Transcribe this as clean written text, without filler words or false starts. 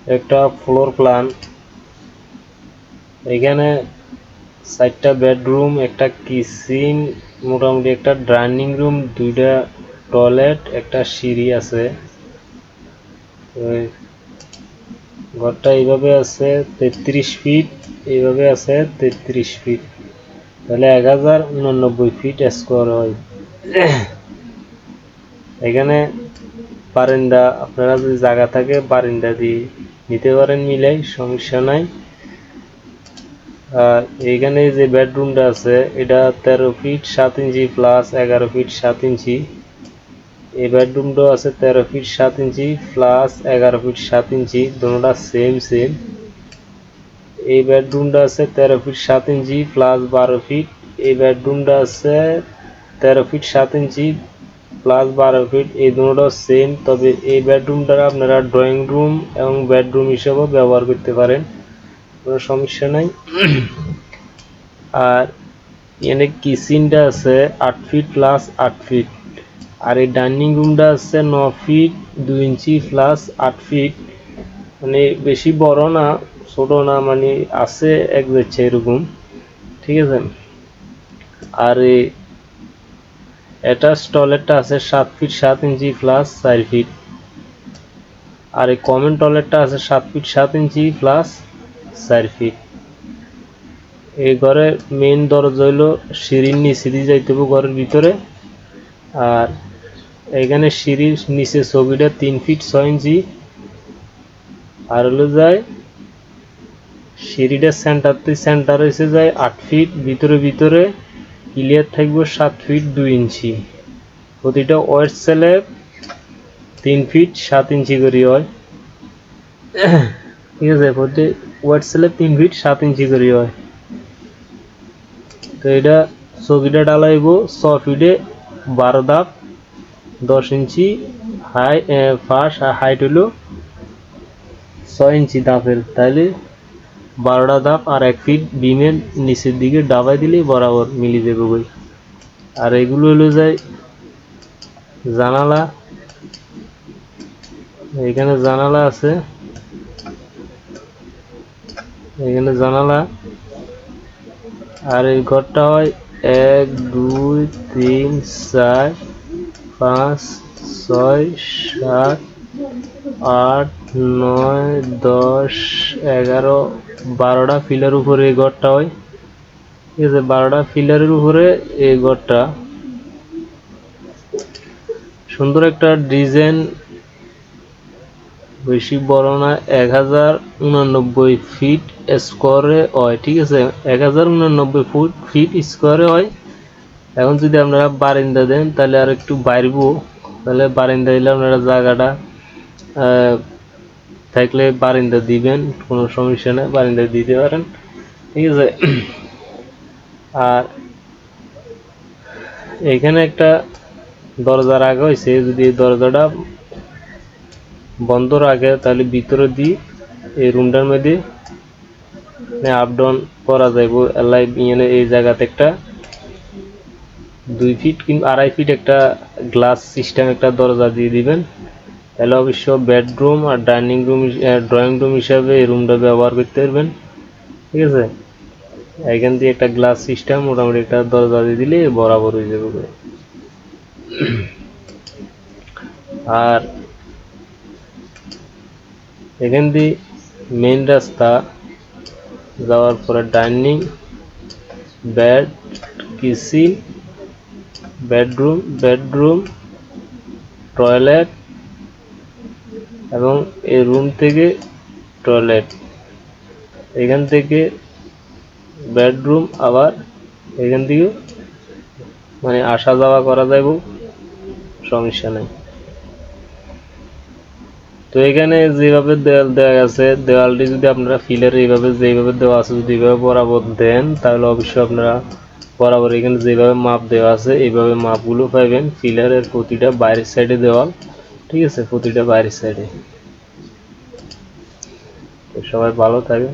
একটা floor plan, এখানে 4টা বেডরুম, একটা কিচেন, মোটামুটি একটা ডাইনিং রুম, 2টা টয়লেট, একটা সিঁড়ি আছে। ঘরটা এইভাবে আছে 33 ফিট, এইভাবে আছে 33 ফিট, তাহলে 1089 ফিট স্কোয়ার হয়। এখানে বারান্দা, আপনারা যদি জায়গা থাকে বারান্দা দিয়ে নিতে পারেন, মিলাই, সমস্যা নাই। আর এইখানে যে বেডরুমটা আছে এটা 13 ফিট 7 ইঞ্চি প্লাস 11 ফিট 7 ইঞ্চি। এই বেডরুমটাও আছে 13 ফিট 7 ইঞ্চি প্লাস 11 ফিট 7 ইঞ্চি, দুটোটা সেম। এই বেডরুমটা আছে 13 ফিট 7 ইঞ্চি প্লাস 12 ফিট। এই বেডরুমটা আছে 13 ফিট 7 ইঞ্চি প্লাস 12 ফিট, এই দুটোটাও সেম। তবে এই বেডরুমটা আপনারা ড্রয়িং রুম এবং বেডরুম হিসেবেও ব্যবহার করতে পারেন, কোনো সমস্যা নাই। আর এখানে কিচেনটা আছে 8 ফিট প্লাস 8 ফিট। আর এই ডাইনিং রুমটা আছে 9 ফিট 2 ইঞ্চি প্লাস 8 ফিট, মানে বেশি বড় না ছোট না, মানে আছে এক যাচ্ছে এরকম, ঠিক আছে। আর এই অ্যাটাচ টয়লেটটা আছে 7 ফিট 7 ইঞ্চি প্লাস 4 ফিট। আর এই কমন টয়লেটটা আছে 7 ফিট 7 ইঞ্চি প্লাস 4 ফিট। এই ঘরের মেইন দরজা হইলো সিঁড়ির নিচে দিয়ে যাইতে হবে ঘরের ভিতরে। আর এখানে সিঁড়ির নিচে ছবিটা 3 ফিট 6 ইঞ্চি। আর হলো যায় সিঁড়িটা সেন্টার হয়েছে যায় 8 ফিট, ভিতরে ক্লিয়ার থাকবে 7 ফিট 2 ইঞ্চি। প্রতিটা ওয়ার্ড স্ল্যাব 3 ফিট 7 ইঞ্চি করে হয়, ঠিক আছে। প্রতি ওয়ার্ড স্ল্যাব 3 ফিট 7 ইঞ্চি করে হয়। তো এটা ছবিটা ডালাইব 6 ফিটে 12 ধাপ 10 ইঞ্চি ফার্স্ট, আর হাইট হলো 6 ইঞ্চি ধাপের, তাহলে 12টা ধাপ আর 1 ফিট বিমের নিচের দিকে ডাবাই দিলেই বরাবর মিলি যাবে বই। আর এগুলো হলো যায় জানালা, এখানে জানালা আছে, এখানে জানালা। আর এই ঘরটা হয় 1 2 3 4 5 6 7 8 9 10 11 12টা পিলার উপরে এই ঘরটা হয়, ঠিক আছে। 12টা পিলারের উপরে এই ঘরটা, সুন্দর একটা ডিজাইন, বেশি বড় না, 1089 ফিট স্কোয়ারে হয়, ঠিক আছে। 1089 ফিট স্কোয়ারে হয়। এখন যদি আপনারা বারান্দা দেন তাহলে আর একটু বাড়বো, তাহলে বারান্দা দিলে আপনারা জায়গাটা থাকলে বারান্দা দিবেন, কোনো সমস্যা নেই, বারান্দা দিতে পারেন, ঠিক আছে। আর এখানে একটা দরজা রাখা হয়েছে, যদি এই দরজাটা বন্ধ রাখে তাহলে ভিতরে দিয়ে এই রুমটার মধ্যে আপ ডাউন করা যাইব। এই জায়গাতে একটা 2 ফিট কিংবা 2.5 ফিট একটা গ্লাস সিস্টেম একটা দরজা দিয়ে দিবেন, তাহলে অবশ্য বেডরুম আর ডাইনিং রুম ড্রয়িং রুম হিসাবে এই রুমটা ব্যবহার করতে পারবেন, ঠিক আছে। এখান দিয়ে একটা গ্লাস সিস্টেম মোটামুটি একটা দরজা দিয়ে দিলে বরাবর হয়ে যাবে। আর এখান দিয়ে মেইন রাস্তা যাওয়ার পরে dining, bed, kitchen, bedroom, toilet, এবং এই রুম থেকে টয়লেট, এখান থেকে বেডরুম, আবার এখান থেকে মানে আসা যাওয়া করা যাইব, সমস্যা নেই। তো এখানে যেভাবে দেওয়াল দেওয়া আছে, দেওয়ালটি যদি আপনারা ফিলার এইভাবে যেভাবে দেওয়া আছে যদি এইভাবে বরাবর দেন তাহলে অবশ্যই আপনারা বরাবর এখানে যেভাবে মাপ দেওয়া আছে এইভাবে মাপগুলো পাইবেন ফিলারের প্রতিটা বাইরের সাইডে দেওয়াল, ঠিক আছে, প্রতিটা বাইরের সাইডে। সবাই ভালো থাকে।